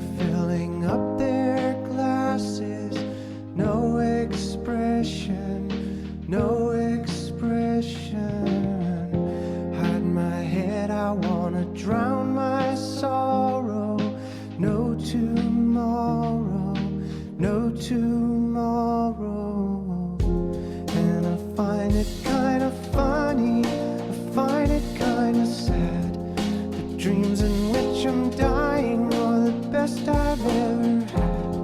are filling up their glasses. No expression, no expression. Hide my head, I wanna drown my sorrow. No tomorrow, no tomorrow. And I find it kind of funny, I find it kind of sad. The dreams in which I'm dying are the best I've ever had.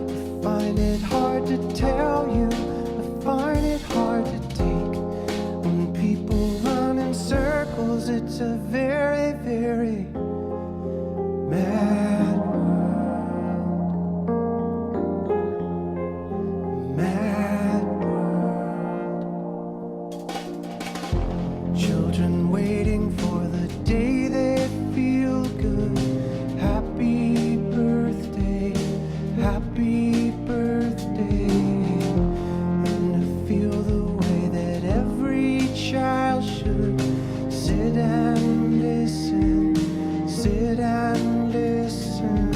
I find it hard to tell you, I find it hard to take. When people run in circles, it's a very, very mad world. Mad world. Children waiting for the day they feel good. Happy birthday, happy birthday. And to feel the way that every child should sit and listen, sit and listen.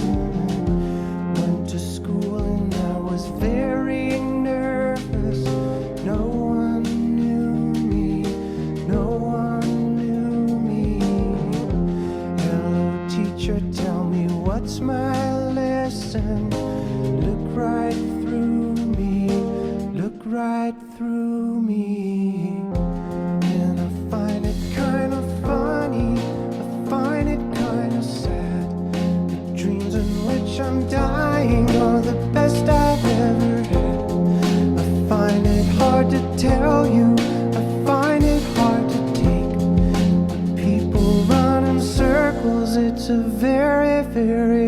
Went to school and I was very nervous. No one knew me, no one knew me. Hello teacher, tell me what's my lesson. Look right through me, look right through me. And I find it kind of funny, I find it kind of sad. The dreams in which I'm dying are the best I've ever had. I find it hard to tell you, I find it hard to take. When people run in circles, it's a very, very